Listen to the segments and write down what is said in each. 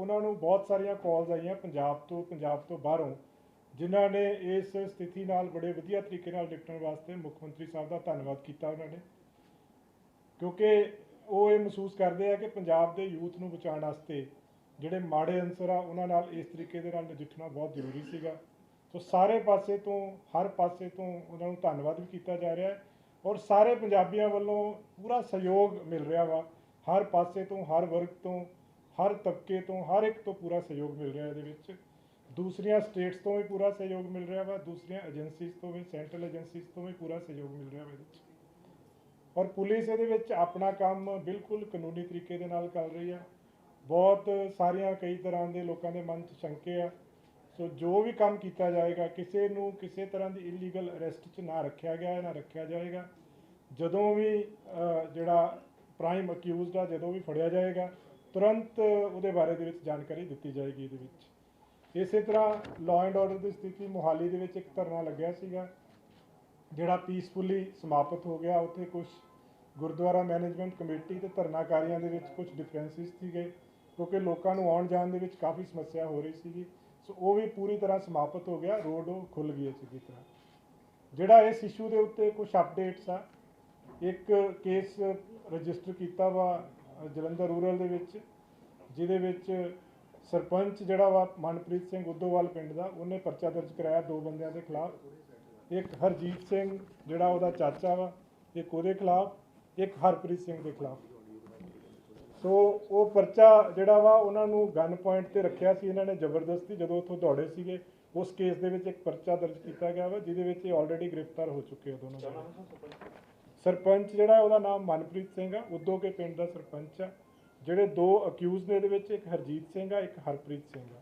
ਉਹਨਾਂ ਨੂੰ ਬਹੁਤ ਸਾਰੀਆਂ ਕਾਲਸ ਆਈਆਂ ਪੰਜਾਬ ਤੋਂ ਬਾਹਰੋਂ, ਜਿਨ੍ਹਾਂ ਨੇ ਇਸ ਸਥਿਤੀ ਨਾਲ ਬੜੇ ਵਧੀਆ ਤਰੀਕੇ ਨਾਲ ਨਿਪਟਣ ਵਾਸਤੇ ਮੁੱਖ ਮੰਤਰੀ ਸਾਹਿਬ ਦਾ ਧੰਨਵਾਦ ਕੀਤਾ ਉਹਨਾਂ ਨੇ, ਕਿਉਂਕਿ ਉਹ ਇਹ ਮਹਿਸੂਸ ਕਰਦੇ ਆ ਕਿ ਪੰਜਾਬ ਦੇ ਯੂਥ ਨੂੰ ਬਚਾਉਣ ਵਾਸਤੇ ਜਿਹੜੇ ਮਾੜੇ ਅਨਸਰ ਆ ਉਹਨਾਂ ਨਾਲ ਇਸ ਤਰੀਕੇ ਦੇ ਨਾਲ ਨਜਿੱਠਣਾ ਬਹੁਤ ਜ਼ਰੂਰੀ ਸੀਗਾ। ਸੋ ਸਾਰੇ ਪਾਸੇ ਤੋਂ, ਹਰ ਪਾਸੇ ਤੋਂ ਉਹਨਾਂ ਨੂੰ ਧੰਨਵਾਦ ਵੀ ਕੀਤਾ ਜਾ ਰਿਹਾ ਹੈ ਔਰ ਸਾਰੇ ਪੰਜਾਬੀਆਂ ਵੱਲੋਂ ਪੂਰਾ ਸਹਿਯੋਗ ਮਿਲ ਰਿਹਾ ਵਾ, ਹਰ ਪਾਸੇ ਤੋਂ, ਹਰ ਵਰਗ ਤੋਂ, ਹਰ ਤਬਕੇ ਤੋਂ, ਹਰ ਇੱਕ ਤੋਂ ਪੂਰਾ ਸਹਿਯੋਗ ਮਿਲ ਰਿਹਾ ਇਹਦੇ ਵਿੱਚ। ਦੂਸਰੀਆਂ ਸਟੇਟਸ ਤੋਂ ਵੀ ਪੂਰਾ ਸਹਿਯੋਗ ਮਿਲ ਰਿਹਾ ਵਾ, ਦੂਸਰੀਆਂ ਏਜੰਸੀਜ਼ ਤੋਂ ਵੀ, ਸੈਂਟਰਲ ਏਜੰਸੀਜ਼ ਤੋਂ ਵੀ ਪੂਰਾ ਸਹਿਯੋਗ ਮਿਲ ਰਿਹਾ ਵਾ ਇਹਦੇ ਵਿੱਚ। ਔਰ ਪੁਲਿਸ ਇਹਦੇ ਵਿੱਚ ਆਪਣਾ ਕੰਮ ਬਿਲਕੁਲ ਕਾਨੂੰਨੀ ਤਰੀਕੇ ਦੇ ਨਾਲ ਕਰ ਰਹੀ ਆ। ਬਹੁਤ ਸਾਰੀਆਂ ਕਈ ਤਰ੍ਹਾਂ ਦੇ ਲੋਕਾਂ ਦੇ ਮਨ 'ਚ ਸ਼ੰਕੇ ਆ, ਸੋ ਜੋ ਵੀ ਕੰਮ ਕੀਤਾ ਜਾਏਗਾ ਕਿਸੇ ਨੂੰ ਕਿਸੇ ਤਰ੍ਹਾਂ ਦੀ ਇਲੀਗਲ ਅਰੈਸਟ 'ਚ ਨਾ ਰੱਖਿਆ ਗਿਆ ਨਾ ਰੱਖਿਆ ਜਾਏਗਾ। ਜਦੋਂ ਵੀ ਜਿਹੜਾ ਪ੍ਰਾਈਮ ਅਕਿਊਜ਼ਡ ਆ ਜਦੋਂ ਵੀ ਫੜਿਆ ਜਾਏਗਾ ਤੁਰੰਤ ਉਹਦੇ ਬਾਰੇ ਦੇ ਵਿੱਚ ਜਾਣਕਾਰੀ ਦਿੱਤੀ ਜਾਏਗੀ ਇਹਦੇ ਵਿੱਚ। ਇਸੇ ਤਰ੍ਹਾਂ ਲਾਅ ਐਂਡ ਆਰਡਰ ਦੀ ਸਥਿਤੀ ਮੋਹਾਲੀ ਦੇ ਵਿੱਚ ਇੱਕ ਧਰਨਾ ਲੱਗਿਆ ਸੀਗਾ ਜਿਹੜਾ ਪੀਸਫੁਲੀ ਸਮਾਪਤ ਹੋ ਗਿਆ। ਉੱਥੇ ਕੁਝ ਗੁਰਦੁਆਰਾ ਮੈਨੇਜਮੈਂਟ ਕਮੇਟੀ ਤੇ ਧਰਨਾਕਾਰੀਆਂ ਦੇ ਵਿੱਚ ਕੁਝ ਡਿਫਰੈਂਸਿਸ ਸੀਗੇ, ਕਿਉਂਕਿ ਲੋਕਾਂ ਨੂੰ ਆਉਣ ਜਾਣ ਦੇ ਵਿੱਚ ਕਾਫੀ ਸਮੱਸਿਆ ਹੋ ਰਹੀ ਸੀਗੀ। ਸੋ ਉਹ ਵੀ ਪੂਰੀ ਤਰ੍ਹਾਂ ਸਮਾਪਤ ਹੋ ਗਿਆ, ਰੋਡ ਉਹ ਖੁੱਲ੍ਹ ਗਈ ਚੰਗੀ ਤਰ੍ਹਾਂ। ਜਿਹੜਾ ਇਸ ਇਸ਼ੂ ਦੇ ਉੱਤੇ ਕੁਝ ਅਪਡੇਟਸ ਆ, ਇੱਕ ਕੇਸ ਰਜਿਸਟਰ ਕੀਤਾ ਵਾ ਜਲੰਧਰ ਰੂਰਲ ਦੇ ਵਿੱਚ, ਜਿਹਦੇ ਵਿੱਚ ਸਰਪੰਚ ਜਿਹੜਾ ਵਾ ਮਨਪ੍ਰੀਤ ਸਿੰਘ ਉਦੋਵਾਲ ਪਿੰਡ ਦਾ, ਉਹਨੇ ਪਰਚਾ ਦਰਜ ਕਰਾਇਆ 2 ਬੰਦਿਆਂ ਦੇ ਖਿਲਾਫ। ਇੱਕ ਹਰਜੀਤ ਸਿੰਘ ਜਿਹੜਾ ਉਹਦਾ ਚਾਚਾ ਵਾ, ਇੱਕ ਉਹਦੇ ਖਿਲਾਫ, ਇੱਕ ਹਰਪ੍ਰੀਤ ਸਿੰਘ ਦੇ ਖਿਲਾਫ। ਸੋ ਉਹ ਪਰਚਾ ਜਿਹੜਾ ਵਾ ਉਹਨਾਂ ਨੂੰ ਗਨ ਪੁਆਇੰਟ 'ਤੇ ਰੱਖਿਆ ਸੀ ਇਹਨਾਂ ਨੇ ਜ਼ਬਰਦਸਤੀ, ਜਦੋਂ ਉੱਥੋਂ ਦੌੜੇ ਸੀਗੇ। ਉਸ ਕੇਸ ਦੇ ਵਿੱਚ ਇੱਕ ਪਰਚਾ ਦਰਜ ਕੀਤਾ ਗਿਆ ਵਾ, ਜਿਹਦੇ ਵਿੱਚ ਇਹ ਆਲਰੇਡੀ ਗ੍ਰਿਫਤਾਰ ਹੋ ਚੁੱਕੇ ਆ ਦੋਨੋਂ। ਸਰਪੰਚ ਜਿਹੜਾ ਉਹਦਾ ਨਾਮ ਮਨਪ੍ਰੀਤ ਸਿੰਘ ਆ, ਉਦੋਂ ਕੇ ਪਿੰਡ ਦਾ ਸਰਪੰਚ ਆ। ਜਿਹੜੇ 2 ਅਕਿਊਜ਼ ਨੇ ਇਹਦੇ ਵਿੱਚ, ਇੱਕ ਹਰਜੀਤ ਸਿੰਘ ਆ, ਇੱਕ ਹਰਪ੍ਰੀਤ ਸਿੰਘ ਆ।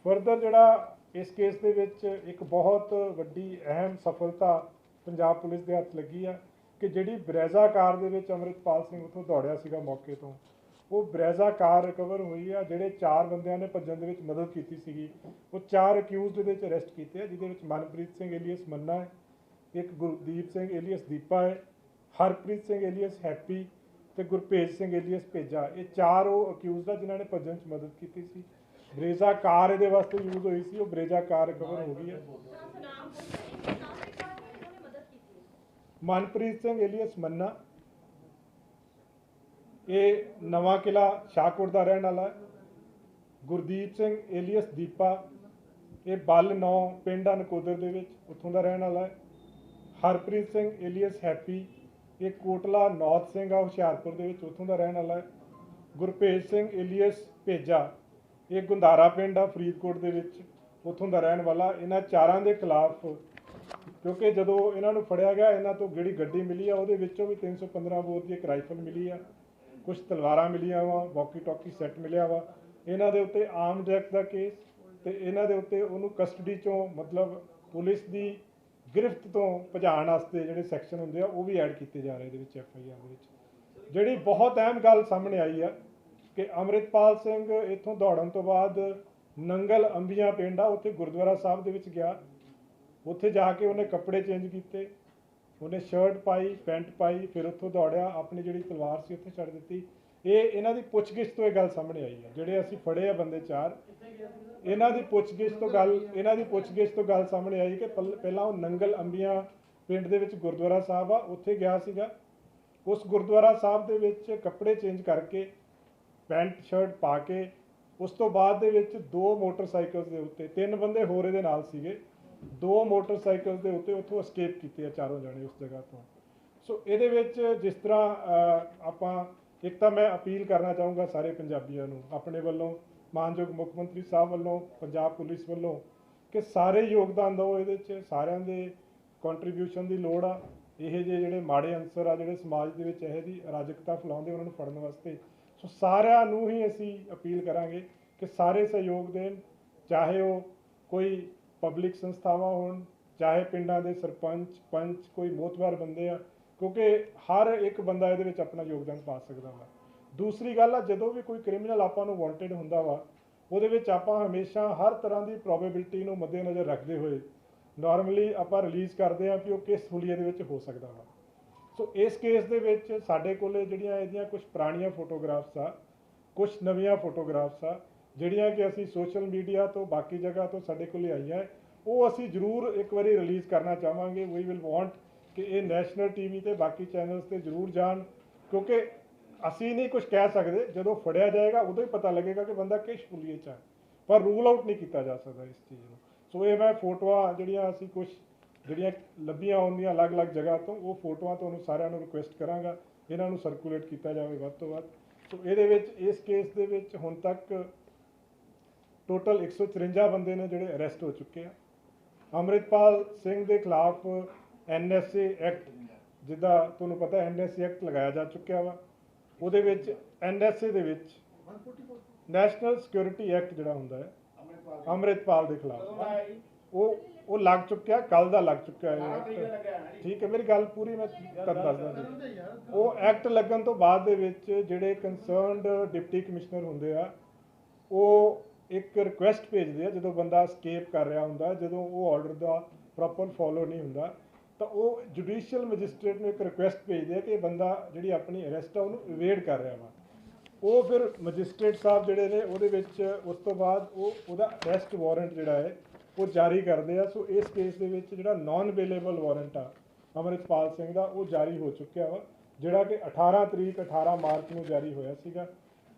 ਫਰਦਰ ਜਿਹੜਾ ਇਸ ਕੇਸ ਦੇ ਵਿੱਚ ਇੱਕ ਬਹੁਤ ਵੱਡੀ ਅਹਿਮ ਸਫਲਤਾ ਪੰਜਾਬ ਪੁਲਿਸ ਦੇ ਹੱਥ ਲੱਗੀ ਆ ਕਿ ਜਿਹੜੀ ਬਰੈਜ਼ਾ ਕਾਰ ਦੇ ਵਿੱਚ ਅੰਮ੍ਰਿਤਪਾਲ ਸਿੰਘ ਉੱਥੋਂ ਦੌੜਿਆ ਸੀਗਾ ਮੌਕੇ ਤੋਂ, ਉਹ ਬਰੈਜ਼ਾ ਕਾਰ ਰਿਕਵਰ ਹੋਈ ਆ। ਜਿਹੜੇ 4 ਬੰਦਿਆਂ ਨੇ ਭੱਜਣ ਦੇ ਵਿੱਚ ਮਦਦ ਕੀਤੀ ਸੀਗੀ, ਉਹ 4 ਅਕਿਊਜ਼ ਦੇ ਵਿੱਚ ਅਰੈਸਟ ਕੀਤੇ ਆ, ਜਿਹਦੇ ਵਿੱਚ ਮਨਪ੍ਰੀਤ ਸਿੰਘ ਏਲੀਅਸ ਮੰਨਾ ਹੈ, ਇੱਕ ਗੁਰਦੀਪ ਸਿੰਘ ਏਲੀਅਸ ਦੀਪਾ ਹੈ, ਹਰਪ੍ਰੀਤ ਸਿੰਘ ਏਲੀਅਸ ਹੈਪੀ ਤੇ ਗੁਰਭੇਜ ਸਿੰਘ ਏਲੀਅਸ ਭੇਜਾ। ਇਹ 4 ਉਹ ਅਕਿਊਜ਼ ਆ ਜਿਨ੍ਹਾਂ ਨੇ ਭੱਜਣ 'ਚ ਮਦਦ ਕੀਤੀ ਸੀ। ਬਰੇਜ਼ਾ ਕਾਰ ਇਹਦੇ ਵਾਸਤੇ ਯੂਜ਼ ਹੋਈ ਸੀ, ਉਹ ਬਰੇਜ਼ਾ ਕਾਰ ਰਿਕਵਰ ਹੋ ਗਈ ਹੈ। ਮਨਪ੍ਰੀਤ ਸਿੰਘ ਏਲੀਅਸ ਮੰਨਾ ਇਹ ਨਵਾਂ ਕਿਲਾ ਸ਼ਾਹਕੋਟ ਦਾ ਰਹਿਣ ਵਾਲਾ ਹੈ। ਗੁਰਦੀਪ ਸਿੰਘ ਏਲੀਅਸ ਦੀਪਾ ਇਹ ਬਲ 9 ਪਿੰਡ ਨਕੋਦਰ ਦੇ ਵਿੱਚ, ਉੱਥੋਂ ਦਾ ਰਹਿਣ ਵਾਲਾ ਹੈ। ਹਰਪ੍ਰੀਤ ਸਿੰਘ ਏਲੀਅਸ ਹੈਪੀ ਇਹ ਕੋਟਲਾ ਨੌਰਥ ਸਿੰਘ ਆ ਹੁਸ਼ਿਆਰਪੁਰ ਦੇ ਵਿੱਚ, ਉੱਥੋਂ ਦਾ ਰਹਿਣ ਵਾਲਾ ਹੈ। ਗੁਰਭੇਜ ਸਿੰਘ ਏਲੀਅਸ ਭੇਜਾ ਇਹ ਗੁੰਦਾਰਾ ਪਿੰਡ ਆ ਫਰੀਦਕੋਟ ਦੇ ਵਿੱਚ, ਉੱਥੋਂ ਦਾ ਰਹਿਣ ਵਾਲਾ। ਇਹਨਾਂ 4 ਦੇ ਖਿਲਾਫ, ਕਿਉਂਕਿ ਜਦੋਂ ਇਹਨਾਂ ਨੂੰ ਫੜਿਆ ਗਿਆ ਇਹਨਾਂ ਤੋਂ ਜਿਹੜੀ ਗੱਡੀ ਮਿਲੀ ਆ ਉਹਦੇ ਵਿੱਚੋਂ ਵੀ 315 ਬੋਰ ਦੀ ਇੱਕ ਰਾਈਫਲ ਮਿਲੀ ਆ, ਕੁਝ ਤਲਵਾਰਾਂ ਮਿਲੀਆਂ ਵਾ, ਵਾਕੀ ਟਾਕੀ ਸੈੱਟ ਮਿਲਿਆ ਵਾ। ਇਹਨਾਂ ਦੇ ਉੱਤੇ ਆਰਮਡ ਐਕਟ ਦਾ ਕੇਸ ਤੇ ਇਹਨਾਂ ਦੇ ਉੱਤੇ ਉਹਨੂੰ ਕਸਟਡੀ ਚੋਂ, ਮਤਲਬ ਪੁਲਿਸ ਦੀ ਗ੍ਰਿਫਤ ਤੋਂ ਭਜਾਉਣ ਵਾਸਤੇ ਜਿਹੜੇ ਸੈਕਸ਼ਨ ਹੁੰਦੇ ਆ ਉਹ ਵੀ ਐਡ ਕੀਤੇ ਜਾ ਰਹੇ ਇਹਦੇ ਵਿੱਚ FIR ਦੇ ਵਿੱਚ। ਜਿਹੜੀ ਬਹੁਤ ਅਹਿਮ ਗੱਲ ਸਾਹਮਣੇ ਆਈ ਆ ਕਿ ਅੰਮ੍ਰਿਤਪਾਲ ਸਿੰਘ ਇੱਥੋਂ ਦੌੜਨ ਤੋਂ ਬਾਅਦ ਨੰਗਲ ਅੰਬੀਆਂ ਪਿੰਡ ਆ, ਉੱਥੇ ਗੁਰਦੁਆਰਾ ਸਾਹਿਬ ਦੇ ਵਿੱਚ ਗਿਆ। ਉੱਥੇ ਜਾ ਕੇ ਉਹਨੇ ਕੱਪੜੇ ਚੇਂਜ ਕੀਤੇ, ਉਹਨੇ ਸ਼ਰਟ ਪਾਈ, ਪੈਂਟ ਪਾਈ, ਫਿਰ ਉੱਥੋਂ ਦੌੜਿਆ, ਆਪਣੀ ਜਿਹੜੀ ਤਲਵਾਰ ਸੀ ਉੱਥੇ ਛੱਡ ਦਿੱਤੀ। ਇਹ ਇਹਨਾਂ ਦੀ ਪੁੱਛਗਿੱਛ ਤੋਂ ਇਹ ਗੱਲ ਸਾਹਮਣੇ ਆਈ ਹੈ। ਜਿਹੜੇ ਅਸੀਂ ਫੜੇ ਆ ਬੰਦੇ 4, ਇਹਨਾਂ ਦੀ ਪੁੱਛਗਿੱਛ ਤੋਂ ਗੱਲ ਸਾਹਮਣੇ ਆਈ ਕਿ ਪਹਿਲਾਂ ਉਹ ਨੰਗਲ ਅੰਬੀਆਂ ਪਿੰਡ ਦੇ ਵਿੱਚ ਗੁਰਦੁਆਰਾ ਸਾਹਿਬ ਆ, ਉੱਥੇ ਗਿਆ ਸੀਗਾ। ਉਸ ਗੁਰਦੁਆਰਾ ਸਾਹਿਬ ਦੇ ਵਿੱਚ ਕੱਪੜੇ ਚੇਂਜ ਕਰਕੇ, ਪੈਂਟ ਸ਼ਰਟ ਪਾ ਕੇ, ਉਸ ਤੋਂ ਬਾਅਦ ਦੇ ਵਿੱਚ 2 ਮੋਟਰਸਾਈਕਲਸ ਦੇ ਉੱਤੇ 3 ਬੰਦੇ ਹੋਰ ਇਹਦੇ ਨਾਲ ਸੀਗੇ, 2 ਮੋਟਰਸਾਈਕਲ ਦੇ ਉੱਤੇ ਉੱਥੋਂ escape ਕੀਤੇ ਆ 4 ਜਣੇ ਉਸ ਜਗ੍ਹਾ ਤੋਂ। ਸੋ ਇਹਦੇ ਵਿੱਚ ਜਿਸ ਤਰ੍ਹਾਂ ਆਪਾਂ, ਇੱਕ ਤਾਂ ਮੈਂ ਅਪੀਲ ਕਰਨਾ ਚਾਹੂੰਗਾ ਸਾਰੇ ਪੰਜਾਬੀਆਂ ਨੂੰ ਆਪਣੇ ਵੱਲੋਂ, ਮਾਨਯੋਗ ਮੁੱਖ ਮੰਤਰੀ ਸਾਹਿਬ ਵੱਲੋਂ, ਪੰਜਾਬ ਪੁਲਿਸ ਵੱਲੋਂ, ਕਿ ਸਾਰੇ ਯੋਗਦਾਨ ਦਿਓ ਇਹਦੇ 'ਚ, ਸਾਰਿਆਂ ਦੇ ਕੰਟਰੀਬਿਊਸ਼ਨ ਦੀ ਲੋੜ ਆ। ਇਹ ਜਿਹੜੇ ਮਾੜੇ ਅਨਸਰ ਆ ਜਿਹੜੇ ਸਮਾਜ ਦੇ ਵਿੱਚ ਇਹੋ ਜਿਹੀ ਅਰਾਜਕਤਾ ਫੈਲਾਉਂਦੇ ਉਹਨਾਂ ਨੂੰ ਫੜਨ ਵਾਸਤੇ। ਸੋ ਸਾਰਿਆਂ ਨੂੰ ਹੀ ਅਸੀਂ ਅਪੀਲ ਕਰਾਂਗੇ ਕਿ ਸਾਰੇ ਸਹਿਯੋਗ ਦੇਣ, ਚਾਹੇ ਉਹ ਕੋਈ ਪਬਲਿਕ ਸੰਸਥਾਵਾਂ ਹੋਣ, ਚਾਹੇ ਪਿੰਡਾਂ ਦੇ ਸਰਪੰਚ ਪੰਚ, ਕੋਈ ਮੋਤਬਰ ਬੰਦੇ ਆ, ਕਿਉਂਕਿ ਹਰ ਇੱਕ ਬੰਦਾ ਇਹਦੇ ਵਿੱਚ ਆਪਣਾ ਯੋਗਦਾਨ ਪਾ ਸਕਦਾ ਵਾ। ਦੂਸਰੀ ਗੱਲ ਆ, ਜਦੋਂ ਵੀ ਕੋਈ ਕ੍ਰਿਮੀਨਲ ਆਪਾਂ ਨੂੰ ਵਾਂਟਡ ਹੁੰਦਾ ਵਾ, ਉਹਦੇ ਵਿੱਚ ਆਪਾਂ ਹਮੇਸ਼ਾ ਹਰ ਤਰ੍ਹਾਂ ਦੀ ਪ੍ਰੋਬੇਬਿਲਿਟੀ ਨੂੰ ਮੱਦੇਨਜ਼ਰ ਰੱਖਦੇ ਹੋਏ ਨਾਰਮਲੀ ਆਪਾਂ ਰਿਲੀਜ਼ ਕਰਦੇ ਹਾਂ ਕਿ ਉਹ ਕਿਸ ਹੁਲੀਏ ਦੇ ਵਿੱਚ ਹੋ ਸਕਦਾ ਵਾ। ਸੋ ਇਸ ਕੇਸ ਦੇ ਵਿੱਚ ਸਾਡੇ ਕੋਲ ਜਿਹੜੀਆਂ ਇਹਦੀਆਂ ਕੁਝ ਪੁਰਾਣੀਆਂ ਫੋਟੋਗ੍ਰਾਫਸ ਆ, ਕੁਝ ਨਵੀਆਂ ਫੋਟੋਗ੍ਰਾਫਸ ਆ ਜਿਹੜੀਆਂ ਕਿ ਅਸੀਂ ਸੋਸ਼ਲ ਮੀਡੀਆ ਤੋਂ ਬਾਕੀ ਜਗ੍ਹਾ ਤੋਂ ਸਾਡੇ ਕੋਲ ਆਈਆਂ, ਉਹ ਅਸੀਂ ਜ਼ਰੂਰ ਇੱਕ ਵਾਰੀ ਰਿਲੀਜ਼ ਕਰਨਾ ਚਾਹਾਂਗੇ। ਵੀ ਵਿਲ ਵਾਂਟ ਕਿ ਇਹ ਨੈਸ਼ਨਲ ਟੀਵੀ ਤੇ ਬਾਕੀ ਚੈਨਲਸ ਤੇ ਜ਼ਰੂਰ ਜਾਣ, ਕਿਉਂਕਿ ਅਸੀਂ ਨਹੀਂ ਕੁਝ ਕਹਿ ਸਕਦੇ, ਜਦੋਂ ਫੜਿਆ ਜਾਏਗਾ ਉਦੋਂ ਹੀ ਪਤਾ ਲੱਗੇਗਾ ਕਿ ਬੰਦਾ ਕਿਸ ਪੁਲੀਏ 'ਚ ਹੈ, ਪਰ ਰੂਲ ਆਊਟ ਨਹੀਂ ਕੀਤਾ ਜਾ ਸਕਦਾ ਇਸ ਚੀਜ਼ ਨੂੰ। ਸੋ ਇਹ ਮੈਂ ਫੋਟੋਆਂ ਜਿਹੜੀਆਂ ਅਸੀਂ ਕੁਝ ਜਿਹੜੀਆਂ ਲੱਭੀਆਂ ਹੁੰਦੀਆਂ ਅਲੱਗ-ਅਲੱਗ ਜਗ੍ਹਾ ਤੋਂ, ਉਹ ਫੋਟੋਆਂ ਤੁਹਾਨੂੰ ਸਾਰਿਆਂ ਨੂੰ ਰਿਕੁਐਸਟ ਕਰਾਂਗਾ ਇਹਨਾਂ ਨੂੰ ਸਰਕੂਲੇਟ ਕੀਤਾ ਜਾਵੇ ਵੱਧ ਤੋਂ ਵੱਧ। ਸੋ ਇਹਦੇ ਵਿੱਚ ਇਸ ਕੇਸ ਦੇ ਵਿੱਚ ਹੁਣ ਤੱਕ ਟੋਟਲ 154 ਬੰਦੇ ਨੇ ਜਿਹੜੇ ਅਰੈਸਟ ਹੋ ਚੁੱਕੇ ਆ। ਅੰਮ੍ਰਿਤਪਾਲ ਸਿੰਘ ਦੇ ਖਿਲਾਫ NSA ਐਕਟ, ਜਿੱਦਾਂ ਤੁਹਾਨੂੰ ਪਤਾ NSA ਐਕਟ ਲਗਾਇਆ ਜਾ ਚੁੱਕਿਆ ਵਾ, ਉਹਦੇ ਵਿੱਚ NSA ਦੇ ਵਿੱਚ ਨੈਸ਼ਨਲ ਸਿਕਿਉਰਿਟੀ ਐਕਟ ਜਿਹੜਾ ਹੁੰਦਾ ਹੈ ਅੰਮ੍ਰਿਤਪਾਲ ਦੇ ਖਿਲਾਫ ਉਹ ਲੱਗ ਚੁੱਕਿਆ, ਕੱਲ ਦਾ ਲੱਗ ਚੁੱਕਿਆ ਹੈ ਐਕਟ। ਠੀਕ ਹੈ, ਮੇਰੀ ਗੱਲ ਪੂਰੀ ਮੈਂ ਦੱਸਦਾ ਜੀ। ਉਹ ਐਕਟ ਲੱਗਣ ਤੋਂ ਬਾਅਦ ਦੇ ਵਿੱਚ ਜਿਹੜੇ ਕੰਸਰਨਡ ਡਿਪਟੀ ਕਮਿਸ਼ਨਰ ਹੁੰਦੇ ਆ, ਉਹ ਇੱਕ ਰਿਕੁਐਸਟ ਭੇਜਦੇ ਆ ਜਦੋਂ ਬੰਦਾ ਸਕੇਪ ਕਰ ਰਿਹਾ ਹੁੰਦਾ, ਜਦੋਂ ਉਹ ਆਰਡਰ ਦਾ ਪ੍ਰੋਪਰ ਫੋਲੋ ਨਹੀਂ ਹੁੰਦਾ, ਤਾਂ ਉਹ ਜੁਡੀਸ਼ੀਅਲ ਮੈਜਿਸਟ੍ਰੇਟ ਨੂੰ ਇੱਕ ਰਿਕੁਐਸਟ ਭੇਜਦੇ ਆ ਕਿ ਇਹ ਬੰਦਾ ਜਿਹੜੀ ਆਪਣੀ ਅਰੈਸਟ ਆ ਉਹਨੂੰ ਇਵੇਡ ਕਰ ਰਿਹਾ ਵਾ। ਉਹ ਫਿਰ ਮੈਜਿਸਟ੍ਰੇਟ ਸਾਹਿਬ ਜਿਹੜੇ ਨੇ ਉਹਦੇ ਵਿੱਚ ਉਸ ਤੋਂ ਬਾਅਦ ਉਹਦਾ ਅਰੈਸਟ ਵਾਰੰਟ ਜਿਹੜਾ ਹੈ ਉਹ ਜਾਰੀ ਕਰਦੇ ਆ। ਸੋ ਇਸ ਕੇਸ ਦੇ ਵਿੱਚ ਜਿਹੜਾ ਨਾਨ ਅਵੇਲੇਬਲ ਵਾਰੰਟ ਆ ਅੰਮ੍ਰਿਤਪਾਲ ਸਿੰਘ ਦਾ, ਉਹ ਜਾਰੀ ਹੋ ਚੁੱਕਿਆ ਵਾ, ਜਿਹੜਾ ਕਿ 18 ਮਾਰਚ ਨੂੰ ਜਾਰੀ ਹੋਇਆ ਸੀਗਾ।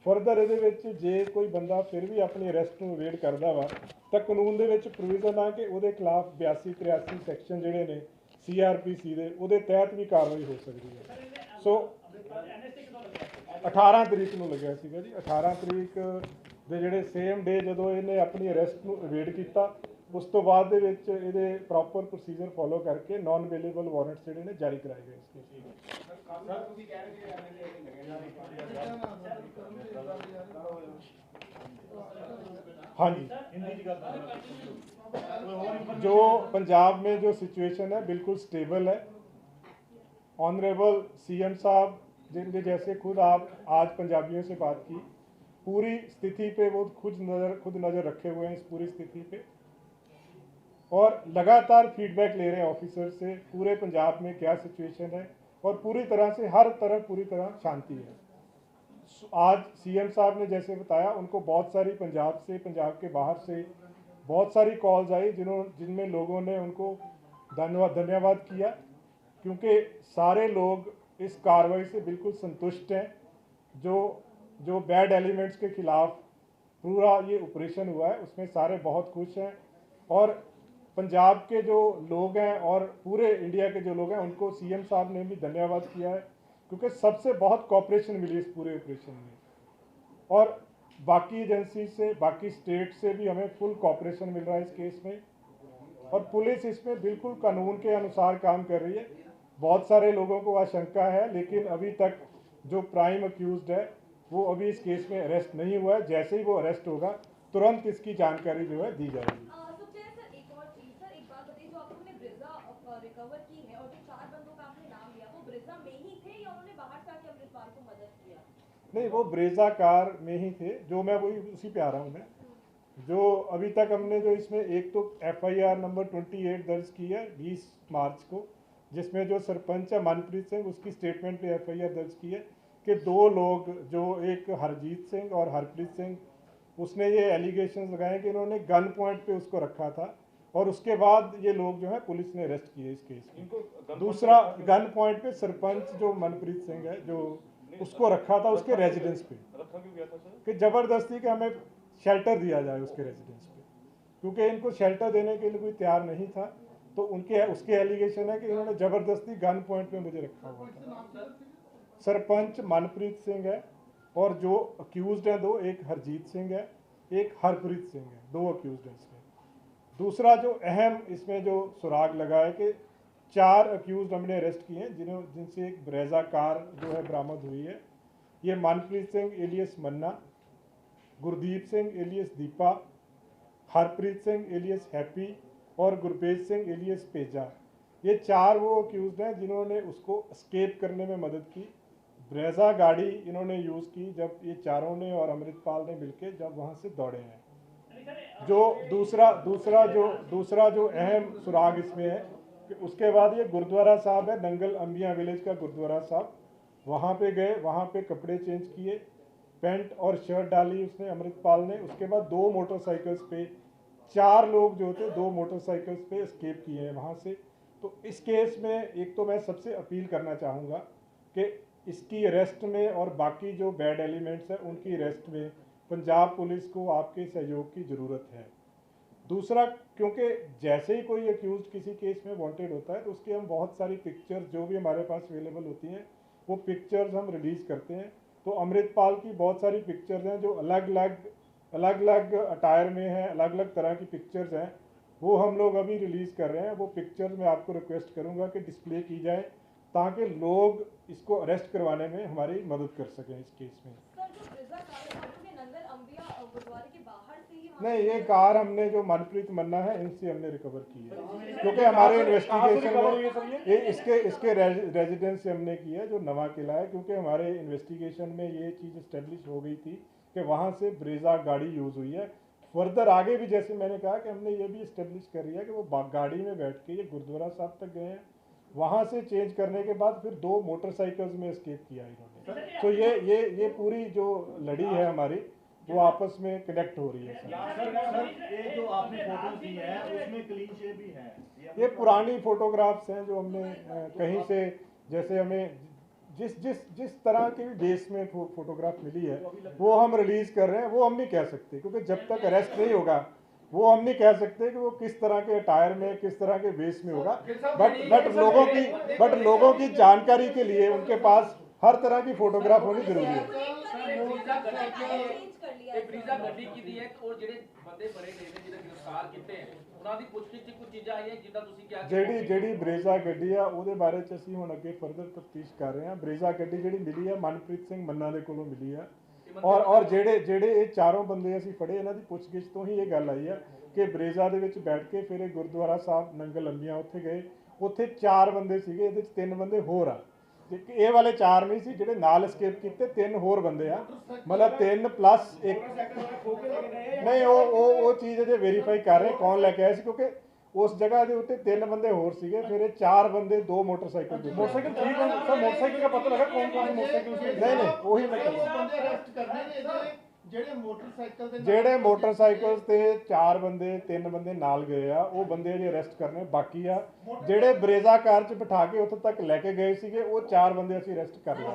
ਫਰਦਰ ਇਹਦੇ ਵਿੱਚ ਜੇ ਕੋਈ ਬੰਦਾ ਫਿਰ ਵੀ ਆਪਣੀ ਅਰੈਸਟ ਨੂੰ ਅਵੇਡ ਕਰਦਾ ਵਾ, ਤਾਂ ਕਾਨੂੰਨ ਦੇ ਵਿੱਚ ਪ੍ਰੋਵੀਜ਼ਨ ਆ ਕਿ ਉਹਦੇ ਖਿਲਾਫ 82-83 ਸੈਕਸ਼ਨ ਜਿਹੜੇ ਨੇ CRPC ਦੇ, ਉਹਦੇ ਤਹਿਤ ਵੀ ਕਾਰਵਾਈ ਹੋ ਸਕਦੀ ਹੈ। ਸੋ 18 ਤਰੀਕ ਨੂੰ ਲੱਗਿਆ ਸੀਗਾ ਜੀ। 18 ਤਰੀਕ ਦੇ ਜਿਹੜੇ ਸੇਮ ਡੇ ਜਦੋਂ ਇਹਨੇ ਆਪਣੀ ਅਰੈਸਟ ਨੂੰ ਅਵੇਡ ਕੀਤਾ, ਉਸ ਤੋਂ ਬਾਅਦ ਦੇ ਵਿੱਚ ਇਹਦੇ ਪ੍ਰੋਪਰ ਪ੍ਰੋਸੀਜਰ ਫੋਲੋ ਕਰਕੇ ਨਾਨ ਅਵੇਲੇਬਲ ਵਾਰੰਟਸ ਜਿਹੜੇ ਨੇ ਜਾਰੀ ਕਰਾਏ ਗਏ ਇਸ ਕੇਸ ਵਿੱਚ। हाँ जी, जो पंजाब में जो सिचुएशन है बिल्कुल स्टेबल है। ऑनरेबल CM साहब जिनके जैसे खुद आप आज पंजाबियों से बात की, पूरी स्थिति पे वो खुद नज़र रखे हुए हैं इस पूरी स्थिति पे, और लगातार फीडबैक ले रहे हैं ऑफिसर से पूरे पंजाब में क्या सिचुएशन है, और पूरी तरह से हर तरफ पूरी तरह शांति है। आज CM साहब ने जैसे बताया, उनको बहुत सारी पंजाब से, पंजाब के बाहर से बहुत सारी कॉल्स आई जिनमें लोगों ने उनको धन्यवाद किया, क्योंकि सारे लोग इस कार्रवाई से बिल्कुल संतुष्ट हैं। जो बैड एलिमेंट्स के खिलाफ पूरा ये ऑपरेशन हुआ है उसमें सारे बहुत खुश हैं, और पंजाब के जो लोग हैं और पूरे इंडिया के जो लोग हैं उनको CM साहब ने भी धन्यवाद किया है, क्योंकि सबसे बहुत कोऑपरेशन मिली इस पूरे ऑपरेशन में, और बाकी एजेंसी से, बाकी स्टेट से भी हमें फुल कोऑपरेशन मिल रहा है इस केस में, और पुलिस इसमें बिल्कुल कानून के अनुसार काम कर रही है। बहुत सारे लोगों को आशंका है, लेकिन अभी तक जो प्राइम अक्यूज्ड है वो अभी इस केस में अरेस्ट नहीं हुआ है। जैसे ही वो अरेस्ट होगा तुरंत इसकी जानकारी जो है दी जाएगी। रिकवर की है, और जो 4 बंदों का आपने नाम लिया वो ब्रेजा में ही थे या उन्होंने बाहर से आके अमृतपाल को मदद किया? नहीं, वो ब्रेजा कार में ही थे, जो मैं वही उसी पे आ रहा हूँ मैं। जो अभी तक हमने जो इसमें एक तो FIR नंबर 28 दर्ज की है 20 मार्च को, जिसमें जो सरपंच है मनप्रीत सिंह, उसकी स्टेटमेंट पे FIR दर्ज की है कि 2 लोग, जो एक हरजीत सिंह और हरप्रीत सिंह, उसने ये एलिगेशन लगाए कि इन्होंने गन पॉइंट पे उसको रखा था, और उसके बाद ये लोग जो है पुलिस ने अरेस्ट किए इस केस में। दूसरा, गन पॉइंट पे सरपंच जो मनप्रीत सिंह है, जो उसको रखा था उसके रेजिडेंस पे, कि ज़बरदस्ती के हमें शेल्टर दिया जाए उसके रेजिडेंस पे, क्योंकि इनको शेल्टर देने के लिए कोई तैयार नहीं था, तो उसके एलिगेशन है कि इन्होंने ज़बरदस्ती गन पॉइंट पे मुझे रखा हुआ था। सरपंच मनप्रीत सिंह है, और जो अक्यूज्ड हैं 2, एक हरजीत सिंह है, एक हरप्रीत सिंह है, 2 अक्यूज्ड हैं इसमें। दूसरा जो अहम इसमें जो सुराग लगा है कि 4 अक्यूज्ड हमने अरेस्ट किए हैं, जिनसे एक ब्रेजा कार जो है बरामद हुई है। ये Manpreet Singh alias Manna, Gurdeep Singh alias Deepa, Harpreet Singh alias Happy, और गुरपेज सिंह एलियस पेजा। ये 4 वो अक्यूज्ड हैं जिन्होंने उसको एस्केप करने में मदद की। ब्रेजा गाड़ी इन्होंने यूज़ की जब ये चारों ने और अमृतपाल ने मिलकर जब वहाँ से दौड़े हैं। जो दूसरा जो अहम सुराग इसमें है कि उसके बाद ये गुरुद्वारा साहब है, नंगल अंबिया विलेज का गुरुद्वारा साहब, वहाँ पे गए, वहाँ पे कपड़े चेंज किए, पैंट और शर्ट डाली उसने अमृतपाल ने। उसके बाद 2 मोटरसाइकिल्स पे 4 लोग जो थे 2 मोटरसाइकिल्स पे एस्केप किए हैं वहाँ से। तो इस केस में एक तो मैं सबसे अपील करना चाहूँगा कि इसकी अरेस्ट में और बाकी जो बैड एलिमेंट्स हैं उनकी अरेस्ट में पंजाब पुलिस को आपके सहयोग की ज़रूरत है। दूसरा, क्योंकि जैसे ही कोई अक्यूज किसी केस में वांटेड होता है तो उसकी हम बहुत सारी पिक्चर्स जो भी हमारे पास अवेलेबल होती हैं वो पिक्चर्स हम रिलीज़ करते हैं। तो अमृतपाल की बहुत सारी पिक्चर्स हैं जो अलग अलग अटायर में हैं, अलग अलग तरह की पिक्चर्स हैं, वो हम लोग अभी रिलीज़ कर रहे हैं। वो पिक्चर्स मैं आपको रिक्वेस्ट करूँगा कि डिस्प्ले की जाए ताकि लोग इसको अरेस्ट करवाने में हमारी मदद कर सकें इस केस में। नहीं, ये कार हमने जो मनप्रीत मन्ना है इनसे हमने रिकवर की है, क्योंकि हमारे इन्वेस्टिगेशन में इसके रेजिडेंस से हमने किया है जो नवा किला है, क्योंकि हमारे इन्वेस्टिगेशन में ये चीज़ इस्टेब्लिश हो गई थी कि वहाँ से ब्रेजा गाड़ी यूज़ हुई है। फर्दर आगे भी जैसे मैंने कहा कि हमने ये भी इस्टेब्लिश कर लिया कि वो गाड़ी में बैठ के ये गुरुद्वारा साहब तक गए हैं, वहाँ से चेंज करने के बाद फिर 2 मोटरसाइकिल्स में एस्केप किया इन्होंने। तो ये पूरी जो लड़ी है हमारी वो आपस में कनेक्ट हो रही है। सर, ये जो आपने फोटोज दी है उसमें क्लीन शेव भी है। ये पुरानी फोटोग्राफ्स हैं जो हमने कहीं से, जैसे हमें जिस तरह के बेस में फोटोग्राफ मिली है वो हम रिलीज कर रहे हैं। वो हम नहीं कह सकते, क्योंकि जब तक अरेस्ट नहीं होगा वो हम नहीं कह सकते कि वो किस तरह के अटायर में किस तरह के बेस में होगा। बट लोगों की जानकारी के लिए उनके पास हर तरह की फोटोग्राफ होनी जरूरी है। ब्रीजा गड्डी की दी है और ਜਿਹੜੇ ਬੰਦੇ ਬੜੇ ਗਏ ਨੇ ਜਿਹਦੇ ਗ੍ਰਿਫਤਾਰ ਕੀਤੇ हैं ਉਹਨਾਂ ਦੀ ਪੁੱਛਗਿੱਛ ਚ ਕੁਝ ਚੀਜ਼ਾਂ ਆਈਆਂ ਜਿੱਦਾਂ ਤੁਸੀਂ ਕਿਹਾ ਜਿਹੜੀ ਬਰੇਜ਼ਾ ਗੱਡੀ ਆ ਉਹਦੇ ਬਾਰੇ ਚ ਅਸੀਂ ਹੁਣ ਅੱਗੇ ਫਰਦਰ ਤਫਤੀਸ਼ ਕਰ ਰਹੇ ਹਾਂ। ਬਰੇਜ਼ਾ ਗੱਡੀ ਜਿਹੜੀ ਮਿਲੀ ਹੈ ਮਨਪ੍ਰੀਤ ਸਿੰਘ ਮੰਨਾ ਦੇ ਕੋਲੋਂ ਮਿਲੀ ਹੈ ਔਰ ਜਿਹੜੇ ਇਹ ਚਾਰੋਂ ਬੰਦੇ ਅਸੀਂ ਫੜੇ ਇਹਨਾਂ ਦੀ ਪੁੱਛਗਿੱਛ ਤੋਂ ਹੀ ਇਹ ਗੱਲ ਆਈ ਹੈ ਕਿ ਬਰੇਜ਼ਾ ਦੇ ਵਿੱਚ ਬੈਠ ਕੇ ਫਿਰ ਇਹ ਗੁਰਦੁਆਰਾ ਸਾਹਿਬ ਨੰਗਲ ਲੰਬੀਆਂ ਉੱਥੇ ਗਏ। ਉੱਥੇ 4 ਬੰਦੇ ਸੀਗੇ, ਇਹਦੇ ਚ 3 ਬੰਦੇ ਹੋਰ ਆ, ਇਹ ਵਾਲੇ 4 नहीं सी ਜਿਹੜੇ ਨਾਲ escape ਕੀਤੇ, 3 ਹੋਰ ਬੰਦੇ ਆ, मतलब 3 + 1 नहीं। ਉਹ ਚੀਜ਼ ਅਜੇ ਵੈਰੀਫਾਈ ਕਰ ਰਹੇ ਕੌਣ ਲੈ ਕੇ ਆਇਆ ਸੀ, ਕਿਉਂਕਿ उस जगह के उत्ते 3 बंदे होर सीगे, फिर 4 बंदे 2 मोटरसाइकिल सर मोटरसाइकिल का पता लगा कौन मोटरसाइकिल नहीं वही मैं ਜਿਹੜੇ ਮੋਟਰਸਾਈਕਲ ਤੇ 4 ਬੰਦੇ 3 ਬੰਦੇ ਨਾਲ ਗਏ ਆ ਉਹ ਬੰਦੇ ਅਜੇ ਅਰੈਸਟ ਕਰਨੇ ਬਾਕੀ ਆ। ਜਿਹੜੇ ਬਰੇਜ਼ਾ ਕਾਰ 'ਚ ਬਿਠਾ ਕੇ ਉੱਥੇ ਤੱਕ ਲੈ ਕੇ ਗਏ ਸੀਗੇ ਉਹ 4 ਬੰਦੇ ਅਸੀਂ ਅਰੈਸਟ ਕਰ ਲਏ।